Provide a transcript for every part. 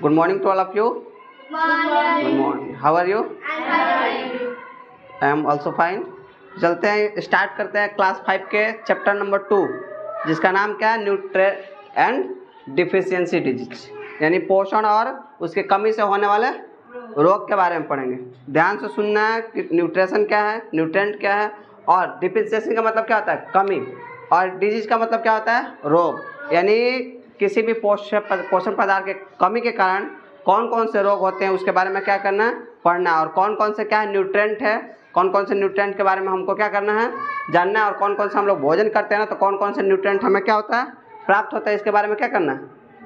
Good morning to all of you. Good morning. How are you? I am also fine. चलते हैं, start करते हैं class 5 के chapter number 2, जिसका नाम क्या है, न्यूट्रिशन एंड डिफिशियंसी डिजीज, यानी पोषण और उसके कमी से होने वाले रोग के बारे में पढ़ेंगे। ध्यान से सुनना है कि न्यूट्रिशन क्या है, न्यूट्रेंट क्या है, और डिफिशियंसी का मतलब क्या होता है, कमी, और डिजीज का मतलब क्या होता है, रोग। यानी किसी भी पोषण पदार्थ के कमी के कारण कौन कौन से रोग होते हैं उसके बारे में क्या करना है, पढ़ना है। और कौन कौन से क्या है न्यूट्रेंट है, कौन कौन से न्यूट्रेंट के बारे में हमको क्या करना है, जानना है। और कौन कौन से हम लोग भोजन करते हैं ना, तो कौन कौन से न्यूट्रेंट हमें क्या होता है, प्राप्त होता है, इसके बारे में क्या करना है,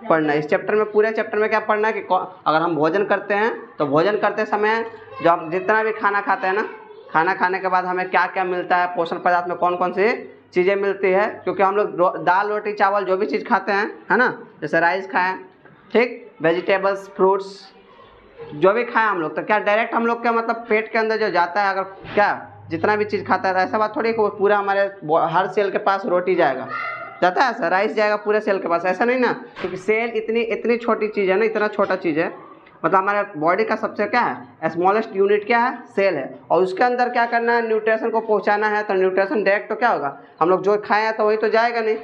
पढ़ना है। इस चैप्टर में, पूरे चैप्टर में क्या पढ़ना है कि अगर हम भोजन करते हैं तो भोजन करते समय जो हम जितना भी खाना खाते हैं ना, खाना खाने के बाद हमें क्या क्या मिलता है, पोषण पदार्थ में कौन कौन सी चीज़ें मिलती है। क्योंकि हम लोग दाल रोटी चावल जो भी चीज़ खाते हैं, है ना, जैसे राइस खाएं, ठीक, वेजिटेबल्स फ्रूट्स जो भी खाएं हम लोग, तो क्या डायरेक्ट हम लोग क्या मतलब पेट के अंदर जो जाता है, अगर क्या जितना भी चीज़ खाता है, ऐसा बात थोड़ी कि पूरा हमारे हर सेल के पास रोटी जाएगा, जाता है ऐसा, राइस जाएगा पूरे सेल के पास, ऐसा नहीं ना। क्योंकि सेल इतनी छोटी चीज़ है ना, इतना छोटा चीज़ है, मतलब हमारे बॉडी का सबसे क्या है, स्मॉलेस्ट यूनिट क्या है, सेल है। और उसके अंदर क्या करना है, न्यूट्रिशन को पहुंचाना है। तो न्यूट्रिशन डायरेक्ट तो क्या होगा, हम लोग जो खाए हैं तो वही तो जाएगा नहीं,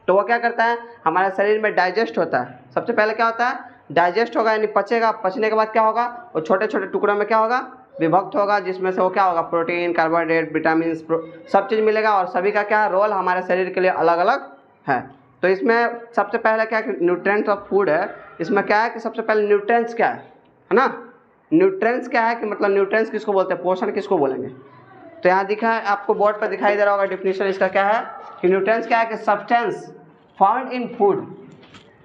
तो वो क्या करता है, हमारे शरीर में डाइजेस्ट होता है। सबसे पहले क्या होता है, डाइजेस्ट होगा, यानी पचेगा। पचने के बाद क्या होगा, वो छोटे छोटे टुकड़ों में क्या होगा, विभक्त होगा, जिसमें से वो क्या होगा, प्रोटीन, कार्बोहाइड्रेट, विटामिन, सब चीज़ मिलेगा। और सभी का क्या रोल हमारे शरीर के लिए अलग अलग है। तो इसमें सबसे पहले क्या है, न्यूट्रिएंट्स ऑफ फूड है। इसमें क्या है कि सबसे पहले न्यूट्रिएंट्स क्या है ना, न्यूट्रिएंट्स क्या है कि मतलब न्यूट्रिएंट्स किसको बोलते हैं, पोषण किसको बोलेंगे। तो यहाँ दिखा है आपको, बोर्ड पर दिखाई दे रहा होगा डेफिनेशन इसका क्या है कि न्यूट्रिएंट्स क्या है कि सब्सटेंस फाउंड इन फूड,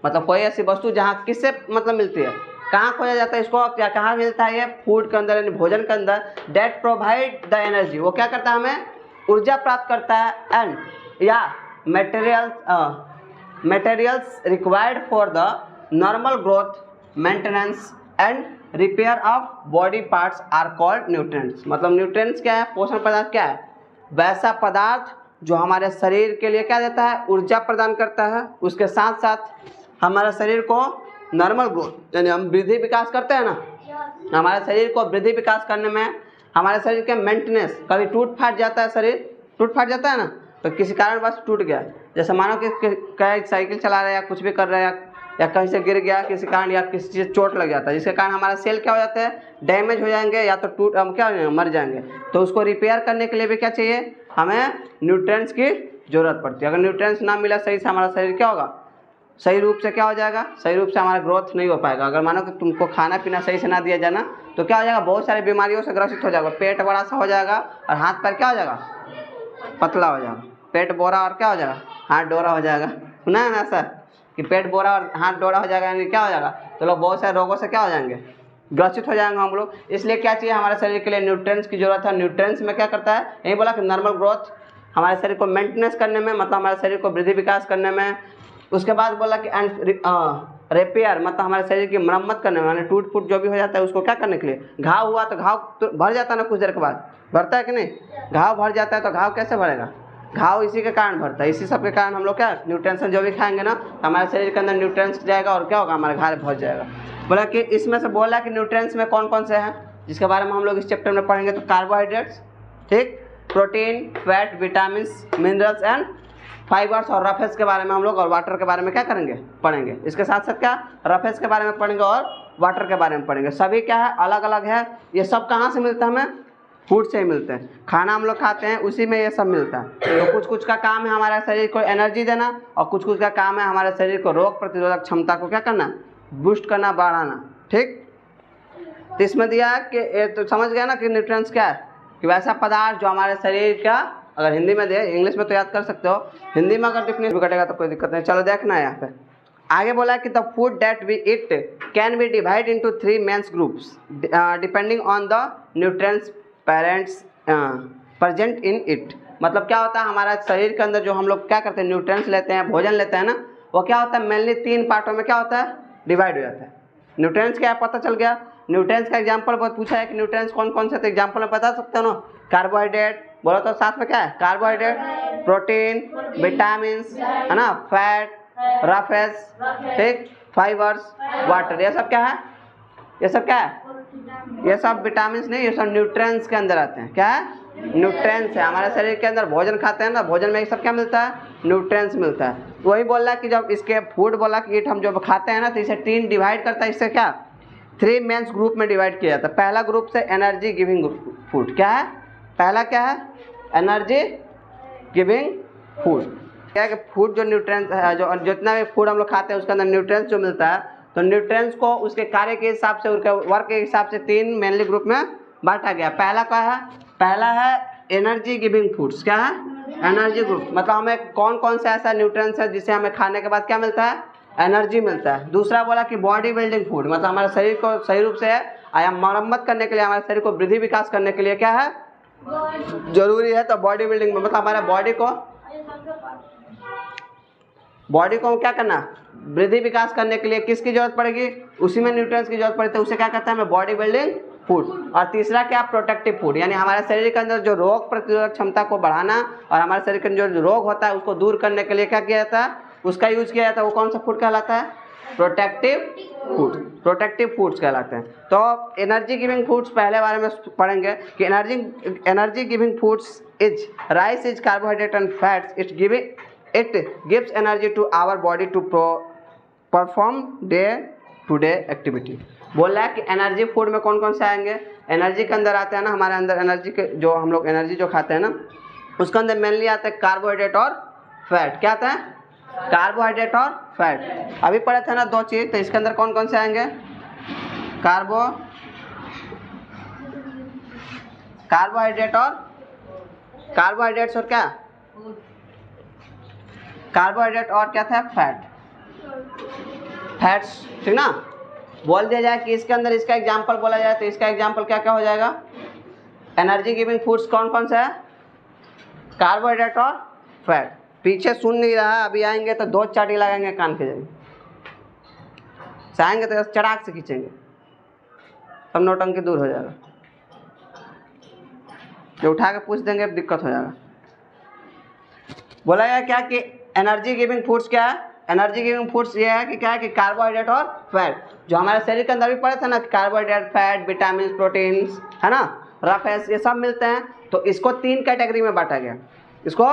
मतलब कोई ऐसी वस्तु जहाँ किससे मतलब मिलती है, कहाँ खोजा जाता है इसको, क्या कहाँ मिलता है, ये फूड के अंदर, यानी भोजन के अंदर। डेट प्रोवाइड द एनर्जी, वो क्या करता है, हमें ऊर्जा प्राप्त करता है। एंड या materials required for the normal growth, maintenance and repair of body parts are called nutrients. मतलब न्यूट्रिएंट्स क्या है, पोषण पदार्थ क्या है, वैसा पदार्थ जो हमारे शरीर के लिए क्या देता है, ऊर्जा प्रदान करता है। उसके साथ साथ हमारे शरीर को नॉर्मल ग्रोथ, यानी हम वृद्धि विकास करते हैं ना, हमारे शरीर को वृद्धि विकास करने में, हमारे शरीर के मेंटेनेंस, कभी टूट फाट जाता है, शरीर टूट फाट जाता है ना, तो किसी कारण बस टूट गया, जैसे मानो कि कहीं साइकिल चला रहे हैं या कुछ भी कर रहे हैं, या कहीं से गिर गया किसी कारण, या किसी चीज़ चोट लग जाता है, जिसके कारण हमारा सेल क्या हो जाते हैं, डैमेज हो जाएंगे, या तो टूट हम क्या हो जाएंगे, मर जाएंगे। तो उसको रिपेयर करने के लिए भी क्या चाहिए, हमें न्यूट्रिएंट्स की जरूरत पड़ती है। अगर न्यूट्रिएंट्स ना मिला सही से, हमारा शरीर क्या होगा, सही रूप से क्या हो जाएगा, सही रूप से हमारा ग्रोथ नहीं हो पाएगा। अगर मानो कि तुमको खाना पीना सही से ना दिया जाना, तो क्या हो जाएगा, बहुत सारी बीमारियों से ग्रसित हो जाएगा। पेट बड़ा सा हो जाएगा और हाथ पैर क्या हो जाएगा, पतला हो जाएगा। पेट बोरा और क्या हो जाएगा, हाथ डोरा हो जाएगा। सुना है ना सर कि पेट बोरा और हाथ डोरा हो जाएगा, यानी क्या हो जाएगा, तो लोग बहुत सारे रोगों से क्या हो जाएंगे, ग्रसित हो जाएंगे हम लोग। इसलिए क्या चाहिए हमारे शरीर के लिए, न्यूट्रिएंट्स की जरूरत है। न्यूट्रिएंट्स में क्या करता है, यही बोला कि नॉर्मल ग्रोथ, हमारे शरीर को मेंटेनेंस करने में, मतलब हमारे शरीर को वृद्धि विकास करने में। उसके बाद बोला कि एंड रिपेयर, मतलब हमारे शरीर की मरम्मत करने में, यानी टूट फूट जो भी हो जाता है उसको क्या करने के लिए, घाव हुआ तो घाव तो भर जाता है ना, कुछ देर के बाद भरता है कि नहीं, घाव भर जाता है, तो घाव कैसे भरेगा, घाव इसी के कारण भरता है। इसी सब के कारण हम लोग क्या, न्यूट्रिएंट्स जो भी खाएंगे ना, तो हमारे शरीर के अंदर न्यूट्रिएंट्स जाएगा और क्या होगा, हमारा घाव भर जाएगा। बोला कि इसमें से बोला कि न्यूट्रिएंट्स में कौन कौन से हैं, जिसके बारे में हम लोग इस चैप्टर में पढ़ेंगे। तो कार्बोहाइड्रेट्स, ठीक, protein, fat, vitamin, minerals and fibres, और रफेज के बारे में हम लोग, और वाटर के बारे में क्या करेंगे, पढ़ेंगे। इसके साथ साथ क्या, रफेज के बारे में पढ़ेंगे और वाटर के बारे में पढ़ेंगे। सभी क्या है, अलग अलग है। ये सब कहाँ से मिलता है, हमें फूड से ही मिलते हैं। खाना हम लोग खाते हैं, उसी में ये सब मिलता है। तो कुछ कुछ का काम है हमारे शरीर को एनर्जी देना, और कुछ कुछ का काम है हमारे शरीर को रोग प्रतिरोधक क्षमता को क्या करना, बूस्ट करना, बढ़ाना, ठीक। तो इसमें दिया है कि ये तो समझ गया ना कि न्यूट्रिएंट्स क्या है, कि वैसा पदार्थ जो हमारे शरीर का, अगर हिंदी में दे, इंग्लिश में तो याद कर सकते हो, हिंदी में अगर डिफिनेशन कटेगा तो कोई दिक्कत नहीं। चलो देखना है यहाँ पे आगे बोला है कि the food that we eat can be divide into 3 main groups depending on the nutrients parents present in it. मतलब क्या होता है, हमारा शरीर के अंदर जो हम लोग क्या करते हैं, न्यूट्रिएंट्स लेते हैं, भोजन लेते हैं ना, वो क्या होता है, मेनली 3 पार्टों में क्या होता है, डिवाइड हो जाता है। न्यूट्रिएंट्स क्या है, पता चल गया। न्यूट्रिएंट्स का एग्जांपल बहुत पूछा है कि न्यूट्रिएंट्स कौन कौन से, तो एग्जांपल में बता सकते हो ना, कार्बोहाइड्रेट, बोलो तो साथ में क्या है, कार्बोहाइड्रेट, प्रोटीन, विटामिन, है ना, फैट, रफ एज, ठीक, फाइबर्स, वाटर, ये सब क्या है, ये सब क्या है, ये सब विटामिन नहीं, ये सब न्यूट्रिएंट्स के अंदर आते हैं। क्या है, न्यूट्रिएंट्स है। हमारे शरीर के अंदर भोजन खाते हैं ना, भोजन में ये सब क्या मिलता है, न्यूट्रिएंट्स मिलता है। वही बोल रहा है कि जब इसके फूड बोला कि हम जब खाते हैं ना तो इसे 3 डिवाइड करता है, इससे क्या 3 मेंस ग्रुप में डिवाइड किया जाता है। पहला ग्रुप से एनर्जी गिविंग फूड, क्या है, पहला क्या है, एनर्जी गिविंग फूड। क्या है कि फूड जो न्यूट्रिएंट्स है, जो जितना भी फूड हम लोग खाते हैं उसके अंदर न्यूट्रिएंट्स जो मिलता है, तो न्यूट्रिएंट्स को उसके कार्य के हिसाब से, उनके वर्क के हिसाब से 3 मेनली ग्रुप में बांटा गया। पहला क्या है, पहला है एनर्जी गिविंग फूड्स। क्या है, एनर्जी ग्रुप, मतलब हमें कौन कौन सा ऐसा न्यूट्रिएंट्स है जिसे हमें खाने के बाद क्या मिलता है, एनर्जी मिलता है। दूसरा बोला कि बॉडी बिल्डिंग फूड, मतलब हमारे शरीर को सही रूप से आया मरम्मत करने के लिए, हमारे शरीर को वृद्धि विकास करने के लिए क्या है, जरूरी है। तो बॉडी बिल्डिंग में मतलब हमारे बॉडी को क्या करना, वृद्धि विकास करने के लिए किसकी जरूरत पड़ेगी, उसी में न्यूट्रिएंट्स की जरूरत पड़ती है, उसे क्या कहते हैं, हमें बॉडी बिल्डिंग फूड। और तीसरा क्या, प्रोटेक्टिव फूड, यानी हमारे शरीर के अंदर जो रोग प्रतिरोधक क्षमता को बढ़ाना और हमारे शरीर के अंदर जो रोग होता है उसको दूर करने के लिए क्या किया जाता है, उसका यूज किया जाता है। वो कौन सा फूड कहलाता है, प्रोटेक्टिव फूड, प्रोटेक्टिव फूड्स कहलाते हैं। तो एनर्जी गिविंग फूड्स पहले बारे में पढ़ेंगे कि energy giving foods is rice is carbohydrate and fats, it gives energy to our body to perform day to day activity. बोल रहा है कि एनर्जी फूड में कौन कौन से आएंगे, एनर्जी के अंदर आते हैं ना, हमारे अंदर एनर्जी के जो हम लोग एनर्जी जो खाते हैं ना उसके अंदर मेनली आते हैं कार्बोहाइड्रेट और फैट। क्या आता है, कार्बोहाइड्रेट और फैट। अभी पढ़े थे ना 2 चीज, तो इसके अंदर कौन कौन से आएंगे, कार्बोहाइड्रेट और क्या, कार्बोहाइड्रेट और क्या था, फैट्स, ठीक ना। बोल दिया जाए कि इसके अंदर इसका एग्जांपल बोला जाए तो इसका एग्जांपल क्या क्या हो जाएगा, एनर्जी गिविंग फूड्स कौन कौन सा है, कार्बोहाइड्रेट और फैट। पीछे सुन नहीं रहा, अभी आएंगे तो 2 चाटी लगाएंगे कान के जगह से, आएंगे तो चड़ाक से खींचेंगे, सब नौटंकी दूर हो जाएगा, जो उठा के पूछ देंगे दिक्कत हो जाएगा। बोला गया क्या कि एनर्जी गिविंग फूड्स क्या है, एनर्जी गिविंग फूड्स ये है कि क्या है कि कार्बोहाइड्रेट और फैट, जो हमारे शरीर के अंदर भी पड़े थे ना, कार्बोहाइड्रेट, फैट, विटामिन, प्रोटीन्स, है ना, रफ एस, ये सब मिलते हैं। तो इसको 3 कैटेगरी में बांटा गया, इसको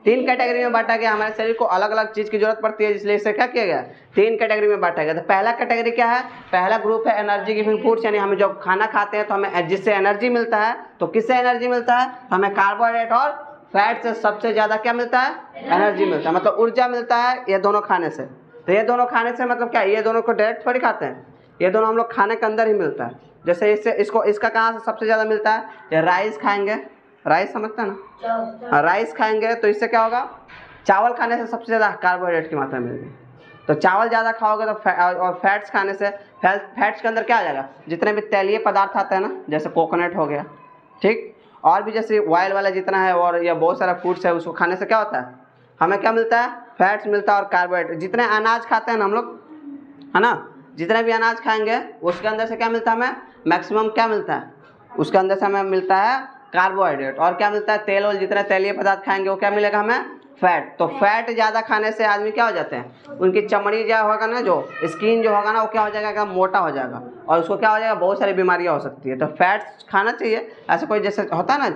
3 कैटेगरी में बांटा गया। हमारे शरीर को अलग अलग चीज़ की जरूरत पड़ती है, इसलिए इसे क्या किया गया, 3 कैटेगरी में बांटा गया। तो पहला कैटेगरी क्या है, पहला ग्रुप है एनर्जी गिविंग फूड्स, यानी हम जब खाना खाते हैं तो हमें जिससे एनर्जी मिलता है, तो किससे एनर्जी मिलता है, हमें कार्बोहाइड्रेट और फैट से सबसे ज़्यादा क्या मिलता है, एनर्जी मिलता है, मतलब ऊर्जा मिलता है ये दोनों खाने से। तो ये दोनों खाने से मतलब क्या, ये दोनों को डायरेक्ट थोड़ी खाते हैं, ये दोनों हम लोग खाने के अंदर ही मिलता है। जैसे इसका कहाँ से सबसे ज़्यादा मिलता है, ये राइस खाएंगे, राइस समझते हैं ना, राइस खाएंगे तो इससे क्या होगा, चावल खाने से सबसे ज़्यादा कार्बोहाइड्रेट की मात्रा मिलेगी। तो चावल ज़्यादा खाओगे तो और फैट्स खाने से, फैट्स के अंदर क्या आ जाएगा, जितने भी तैलीय पदार्थ आते हैं ना, जैसे कोकोनट हो गया, ठीक, और भी जैसे ऑयल वाला जितना है और या बहुत सारा फूड्स है, उसको खाने से क्या होता है, हमें क्या मिलता है, फैट्स मिलता है और कार्बोहाइड्रेट। जितने अनाज खाते हैं ना हम लोग, है ना, जितने भी अनाज खाएंगे उसके अंदर से क्या मिलता है हमें, मैक्सिमम क्या मिलता है, उसके अंदर से हमें मिलता है कार्बोहाइड्रेट, और क्या मिलता है, तेल और जितने तैलीय पदार्थ खाएंगे वो क्या मिलेगा हमें, फैट। तो फैट ज़्यादा खाने से आदमी क्या हो जाते हैं, उनकी चमड़ी जो होगा ना, जो स्किन जो होगा ना, वो क्या हो जाएगा, मोटा हो जाएगा, और उसको क्या हो जाएगा, बहुत सारी बीमारियां हो सकती है। तो फैट्स खाना चाहिए। ऐसे कोई जैसे होता है ना,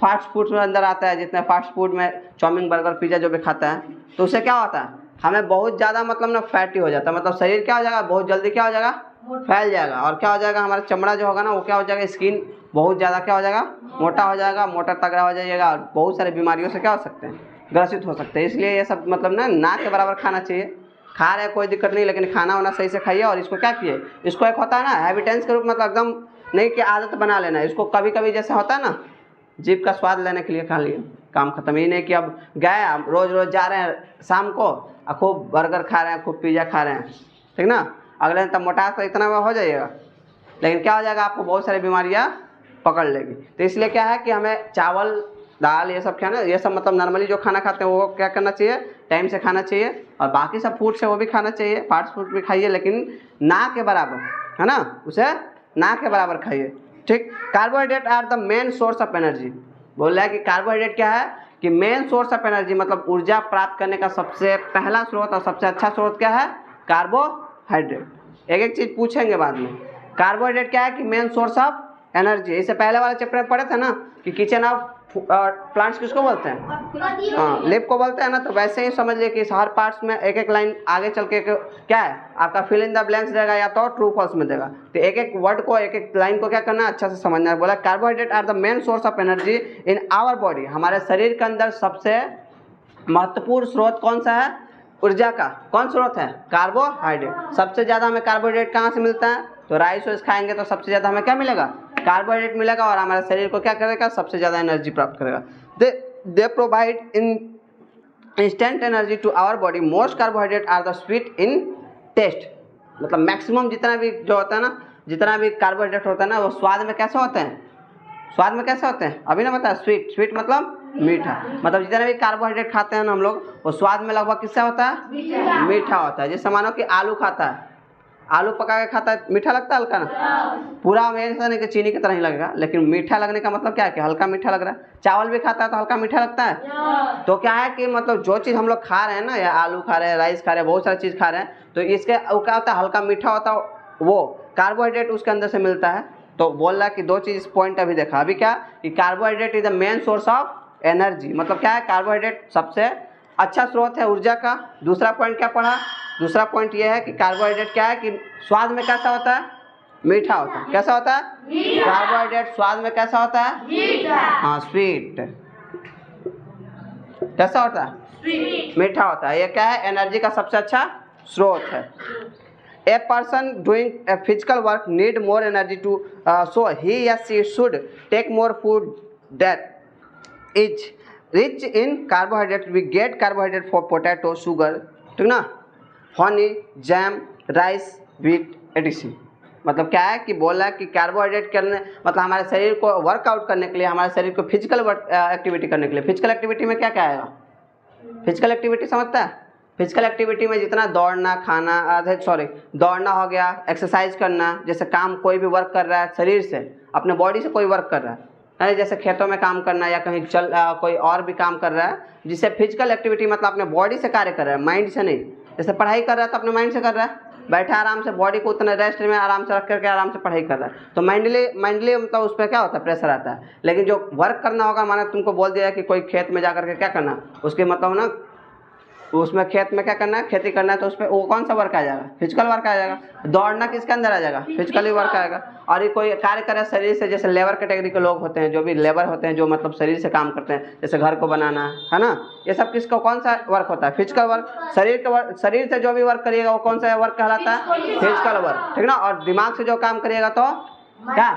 फास्ट फूड में अंदर आता है, जितने फास्ट फूड में चाउमीन, बर्गर, पिज़्ज़ा जो भी खाता है, तो उससे क्या होता है, हमें बहुत ज़्यादा मतलब ना फैटी हो जाता है, मतलब शरीर क्या हो जाएगा, बहुत जल्दी क्या हो जाएगा, फैल जाएगा, और क्या हो जाएगा, हमारा चमड़ा जो होगा ना वो क्या हो जाएगा, स्किन बहुत ज़्यादा क्या हो जाएगा, मोटा हो जाएगा, मोटा तगड़ा हो जाइएगा, और बहुत सारी बीमारियों से क्या हो सकते हैं, ग्रसित हो सकते हैं। इसलिए ये सब मतलब ना के बराबर खाना चाहिए। खा रहे कोई दिक्कत नहीं, लेकिन खाना वाना सही से खाइए। और इसको क्या किए, इसको एक होता है ना हैबिटेंस के रूप में, मतलब एकदम नहीं कि आदत बना लेना। इसको कभी कभी जैसे होता है ना, जीभ का स्वाद लेने के लिए खा लिए, काम खत्म। ही नहीं कि अब गए, रोज़ रोज़ जा रहे हैं शाम को, खूब बर्गर खा रहे हैं, खूब पिज़्ज़ा खा रहे हैं, ठीक ना, अगले दिन तब मोटा तो इतना में हो जाइएगा, लेकिन क्या हो जाएगा, आपको बहुत सारी बीमारियाँ पकड़ लेगी। तो इसलिए क्या है कि हमें चावल, दाल, ये सब खाना, ये सब मतलब नॉर्मली जो खाना खाते हैं वो क्या करना चाहिए, टाइम से खाना चाहिए। और बाकी सब फूड्स है वो भी खाना चाहिए, फास्ट फूड भी खाइए, लेकिन ना के बराबर, है ना, उसे ना के बराबर खाइए, ठीक। Carbohydrate are the main source of energy. बोल रहा है कि कार्बोहाइड्रेट क्या है कि मेन सोर्स ऑफ एनर्जी मतलब ऊर्जा प्राप्त करने का सबसे पहला स्रोत और सबसे अच्छा स्रोत क्या है? कार्बोहाइड्रेट। एक एक चीज पूछेंगे बाद में। कार्बोहाइड्रेट क्या है कि मेन सोर्स ऑफ एनर्जी। इससे पहले वाले चैप्टर में पढ़े थे ना कि किचन ऑफ प्लांट्स किसको बोलते हैं? हाँ, लिप को बोलते हैं ना। तो वैसे ही समझ लिए कि हर पार्ट्स में एक एक लाइन आगे चल के क्या है आपका फिल इन द ब्लैंक्स देगा या तो ट्रू फॉल्स में देगा। तो एक एक वर्ड को एक एक लाइन को क्या करना है, अच्छा से समझना है। बोला carbohydrate are the main source of energy in our body. हमारे शरीर के अंदर सबसे महत्वपूर्ण स्रोत कौन सा है ऊर्जा का? कौन स्रोत है? कार्बोहाइड्रेट। सबसे ज़्यादा हमें कार्बोहाइड्रेट कहाँ से मिलता है? तो राइस वाइस खाएंगे तो सबसे ज़्यादा हमें क्या मिलेगा? कार्बोहाइड्रेट मिलेगा और हमारे शरीर को क्या करेगा? सबसे ज़्यादा एनर्जी प्राप्त करेगा। They provide in instant energy to our body. Most carbohydrate are the sweet in taste. मतलब मैक्सिमम जितना भी जो होता है ना, जितना भी कार्बोहाइड्रेट होता है ना, वो स्वाद में कैसे होते हैं? स्वाद में कैसे होते हैं? अभी ना बताया, स्वीट। स्वीट मतलब मीठा। मतलब जितना भी कार्बोहाइड्रेट खाते हैं ना हम लोग, वो स्वाद में लगभग किससे होता है? मीठा होता है। जैसे मानो कि आलू खाता है, आलू पका के खाता है, मीठा लगता है हल्का ना? पूरा मेरे से नहीं कि चीनी की तरह ही लगेगा, लेकिन मीठा लगने का मतलब क्या है कि हल्का मीठा लग रहा है। चावल भी खाता है तो हल्का मीठा लगता है। तो क्या है कि मतलब जो चीज़ हम लोग खा रहे हैं ना, या आलू खा रहे हैं, राइस खा रहे हैं, बहुत सारी चीज़ खा रहे हैं, तो इसके वो क्या होता है? हल्का मीठा होता है, वो कार्बोहाइड्रेट उसके अंदर से मिलता है। तो बोल रहा है कि दो चीज़ पॉइंट अभी देखा। अभी क्या कि carbohydrate is the main source of energy. मतलब क्या है? कार्बोहाइड्रेट सबसे अच्छा स्रोत है ऊर्जा का। दूसरा पॉइंट क्या पढ़ा? दूसरा पॉइंट ये है कि कार्बोहाइड्रेट क्या है कि स्वाद में कैसा होता है? मीठा होता है। कैसा होता है? कार्बोहाइड्रेट स्वाद में कैसा होता है? मीठा। हाँ, स्वीट। कैसा होता है? स्वीट। मीठा होता है। ये क्या है? एनर्जी का सबसे अच्छा स्रोत है। A person doing a physical work need more energy to so he or she should take more food that is rich in carbohydrates. We get carbohydrate for potato, sugar, ठीक ना, honey, jam, rice, wheat, etc. मतलब क्या है कि बोला कि carbohydrate करने मतलब हमारे शरीर को वर्कआउट करने के लिए, हमारे शरीर को फिजिकल एक्टिविटी करने के लिए। फिजिकल एक्टिविटी में क्या क्या आएगा? फिजिकल एक्टिविटी समझता है? फिजिकल एक्टिविटी में जितना दौड़ना, खाना, दौड़ना हो गया, एक्सरसाइज करना, जैसे काम कोई भी वर्क कर रहा है शरीर से, अपने बॉडी से कोई वर्क कर रहा है, जैसे खेतों में काम करना या कहीं कोई और भी काम कर रहा है, जिससे फिजिकल एक्टिविटी मतलब अपने बॉडी से कार्य कर रहा है, माइंड से नहीं। जैसे पढ़ाई कर रहा है तो अपने माइंड से कर रहा है, बैठा आराम से, बॉडी को उतना रेस्ट में आराम से रख करके आराम से पढ़ाई कर रहा है, तो माइंडली मतलब उस पर क्या होता है? प्रेशर आता है। लेकिन जो वर्क करना होगा, माना तुमको बोल दिया कि कोई खेत में जा करके क्या करना, उसके मतलब ना उसमें खेत में क्या करना है? खेती करना है, तो उसमें वो कौन सा वर्क आ जाएगा? फिजिकल वर्क आ जाएगा। दौड़ना किसके अंदर आ जाएगा? फिजिकली वर्क आएगा। और ये कोई कार्य करे शरीर से, जैसे लेबर कैटेगरी के लोग होते हैं, जो भी लेबर होते हैं, जो मतलब शरीर से काम करते हैं, जैसे घर को बनाना है ना, ये सब किसका कौन सा वर्क होता है? Physical work. शरीर से जो भी वर्क करिएगा वो कौन सा वर्क कहलाता है? फिजिकल वर्क, ठीक ना। और दिमाग से जो काम करिएगा तो क्या?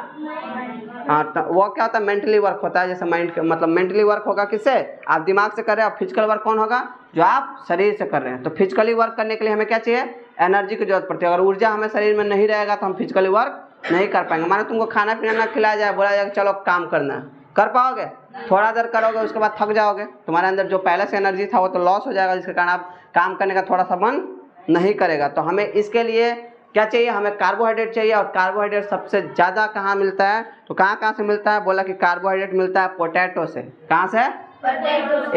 हाँ, तो वो क्या होता है? मेंटली वर्क होता है। जैसे माइंड मतलब मेंटली वर्क होगा किससे? आप दिमाग से कर रहे हैं। और फिजिकल वर्क कौन होगा? जो आप शरीर से कर रहे हैं। तो फिजिकली वर्क करने के लिए हमें क्या चाहिए? एनर्जी की जरूरत पड़ती है। अगर ऊर्जा हमें शरीर में नहीं रहेगा तो हम फिजिकली वर्क नहीं कर पाएंगे। मानो तुमको खाना पीना ना खिलाया जाए, बोला जाए चलो काम करना है, कर पाओगे? थोड़ा देर करोगे, उसके बाद थक जाओगे, तुम्हारे अंदर जो पहले से एनर्जी था वो तो लॉस हो जाएगा, जिसके कारण आप काम करने का थोड़ा सा मन नहीं करेगा। तो हमें इसके लिए क्या चाहिए? हमें कार्बोहाइड्रेट चाहिए। और कार्बोहाइड्रेट सबसे ज़्यादा कहाँ मिलता है? तो कहाँ से मिलता है? बोला कि कार्बोहाइड्रेट मिलता है पोटैटो से। कहाँ से?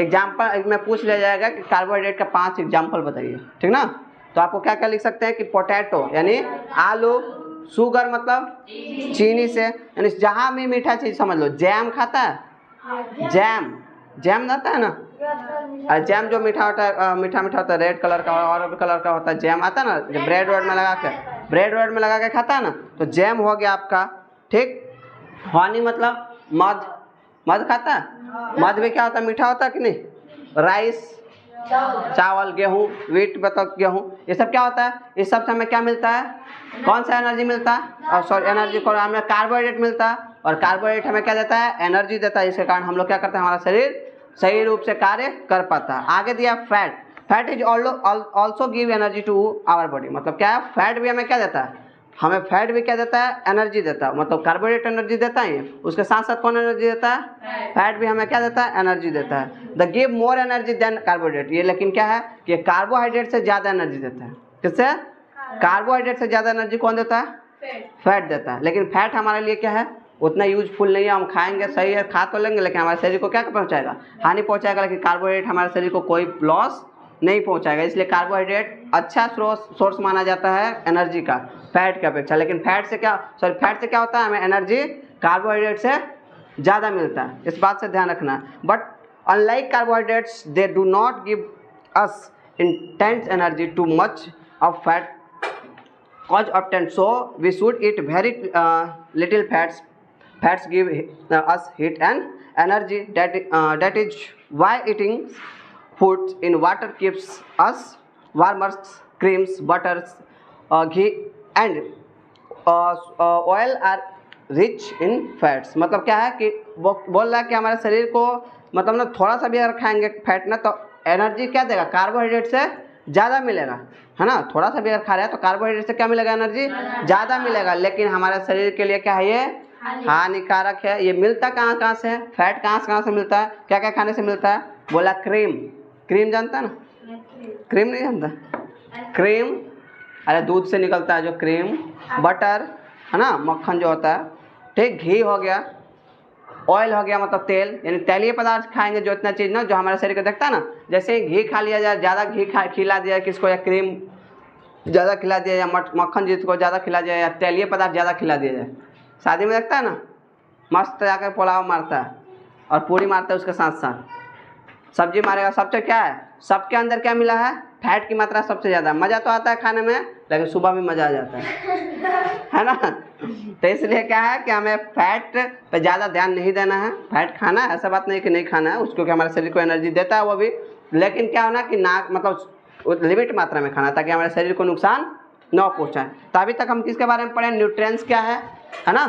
एग्जाम्पल में पूछ लिया जाएगा कि कार्बोहाइड्रेट का 5 एग्जाम्पल बताइए, ठीक ना। तो आपको क्या क्या लिख सकते हैं कि पोटैटो यानी आलू, शुगर मतलब चीनी से, यानी जहाँ भी मीठा चीज़ समझ लो। जैम खाता है? जैम आता है ना, और जैम जो मीठा होता है, मीठा होता है, रेड कलर का और कलर का होता है, जैम आता है ना, जो ब्रेड में लगा के खाता है ना, तो जैम हो गया आपका, ठीक। हनी मतलब मध खाता है? मध भी क्या होता है? मीठा होता है कि नहीं। राइस, चावल, गेहूँ, व्हीट मतलब गेहूँ, ये सब क्या होता है? इस सब से हमें क्या मिलता है? कौन सा एनर्जी मिलता है? और सॉरी, एनर्जी को हमें कार्बोहाइड्रेट मिलता है। और कार्बोहाइड्रेट हमें क्या देता है? एनर्जी देता है। इसके कारण हम लोग क्या करते हैं? हमारा शरीर सही रूप से कार्य कर पाता है। आगे दिया fat is also give energy to our body. मतलब क्या है? फैट भी हमें क्या देता है? हमें फैट भी क्या देता है? एनर्जी देता है। मतलब कार्बोहाइड्रेट एनर्जी देता है, उसके साथ साथ कौन एनर्जी देता है? फैट भी हमें क्या देता है? एनर्जी देता है। The give more energy than carbohydrate. ये लेकिन क्या है कि कार्बोहाइड्रेट से ज़्यादा एनर्जी देता है। किससे? कार्बोहाइड्रेट से ज़्यादा एनर्जी कौन देता है? फैट देता है। लेकिन फैट हमारे लिए क्या है? उतना यूजफुल नहीं है। हम खाएंगे सही है, खा तो लेंगे, लेकिन हमारे शरीर को क्या पहुंचाएगा, हानि पहुंचाएगा। लेकिन कार्बोहाइड्रेट हमारे शरीर को कोई लॉस नहीं पहुंचाएगा। इसलिए कार्बोहाइड्रेट अच्छा सोर्स माना जाता है एनर्जी का फैट की अपेक्षा। लेकिन फैट से क्या होता है, हमें एनर्जी कार्बोहाइड्रेट से ज़्यादा मिलता है, इस बात से ध्यान रखना है। But unlike carbohydrates they do not give us intense energy too much of fat cause often, so we should eat very little fats give us heat and energy. That is why eating foods in water keeps us warmer. Creams, butters, ghee and oil are rich in fats। मतलब क्या है कि वो बोल रहा है कि हमारे शरीर को मतलब ना थोड़ा सा भी अगर खाएंगे फैट ना तो एनर्जी क्या देगा, कार्बोहाइड्रेट से ज़्यादा मिलेगा, है ना। थोड़ा सा भी अगर खा रहे हैं तो कार्बोहाइड्रेट से क्या मिलेगा, एनर्जी ज़्यादा मिलेगा। लेकिन हमारे शरीर के लिए क्या है, ये हानिकारक है। ये मिलता कहाँ से है, फैट कहाँ से मिलता है, क्या क्या खाने से मिलता है, बोला क्रीम जानता है ना, क्रीम नहीं जानता, क्रीम अरे दूध से निकलता है जो क्रीम, बटर है ना, मक्खन जो होता है, ठीक, घी हो गया, ऑयल हो गया मतलब तेल, यानी तैलीय पदार्थ खाएंगे जो इतना चीज़ ना जो हमारे शरीर को देखता है ना। जैसे ही घी खा लिया जाए, ज़्यादा घी खिला दिया किसको, या क्रीम ज़्यादा खिला दिया, या मक्खन जिसको ज़्यादा खिला दिया, या तैलीय पदार्थ ज़्यादा खिला दिया जाए, शादी में देखता है ना, मस्त जाकर पुलाव मारता है और पूरी मारता है, उसके साथ साथ सब्जी मारेगा। सबसे क्या है, सबके अंदर क्या मिला है, फैट की मात्रा सबसे ज़्यादा। मज़ा तो आता है खाने में, लेकिन सुबह भी मज़ा आ जाता है ना। तो इसलिए क्या है कि हमें फैट पे ज़्यादा ध्यान नहीं देना है। फैट खाना है, ऐसा बात नहीं कि नहीं खाना है, उसको कि हमारे शरीर को एनर्जी देता है वो भी, लेकिन क्या होना कि ना मतलब लिमिट मात्रा में खाना, ताकि हमारे शरीर को नुकसान न पहुँचाए। तो अभी तक हम किसके बारे में पढ़े, न्यूट्रिएंट्स क्या है ना।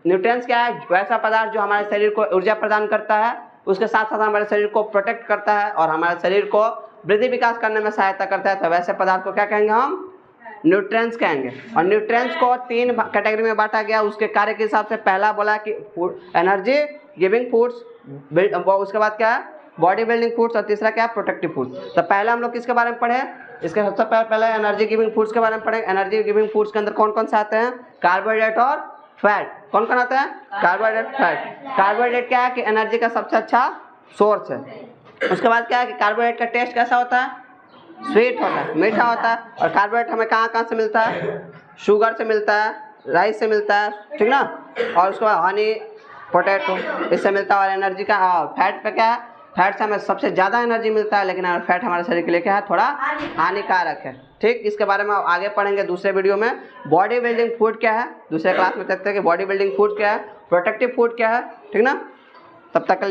न्यूट्रिएंट्स क्या है, वैसा पदार्थ जो हमारे शरीर को ऊर्जा प्रदान करता है, उसके साथ साथ हमारे शरीर को प्रोटेक्ट करता है और हमारे शरीर को वृद्धि विकास करने में सहायता करता है। तो वैसे पदार्थ को क्या कहेंगे, हम न्यूट्रिएंट्स कहेंगे। और न्यूट्रिएंट्स को 3 कैटेगरी में बांटा गया उसके कार्य के हिसाब से। पहला बोला कि एनर्जी गिविंग फूड्स, उसके बाद क्या है बॉडी बिल्डिंग फूड्स, और तीसरा क्या है प्रोटेक्टिव फूड्स। तो पहले हम लोग किसके बारे में पढ़े, इसके सबसे पहले एनर्जी गिविंग फूड्स के बारे में पढ़े। एनर्जी गिविंग फूड्स के अंदर कौन कौन से आते हैं, कार्बोहाइड्रेट और फैट। कौन कौन आता है, कार्बोहाइड्रेट, फैट। कार्बोहाइड्रेट क्या है कि एनर्जी का सबसे अच्छा सोर्स है। उसके बाद क्या है कि कार्बोहाइड्रेट का टेस्ट कैसा होता है, स्वीट होता है, मीठा होता है। और कार्बोहाइड्रेट हमें कहाँ से मिलता है, शुगर से मिलता है, राइस से मिलता है, ठीक ना। और उसके बाद हनी, पोटैटो, इससे मिलता है। और एनर्जी का फैट पे क्या है, फैट से हमें सबसे ज़्यादा एनर्जी मिलता है, लेकिन फैट हमारे शरीर के लिए क्या है, थोड़ा हानिकारक है। ठीक, इसके बारे में आगे पढ़ेंगे दूसरे वीडियो में। बॉडी बिल्डिंग फूड क्या है, दूसरे क्लास में देखते हैं कि बॉडी बिल्डिंग फूड क्या है, प्रोटेक्टिव फूड क्या है, ठीक ना। तब तक के लिए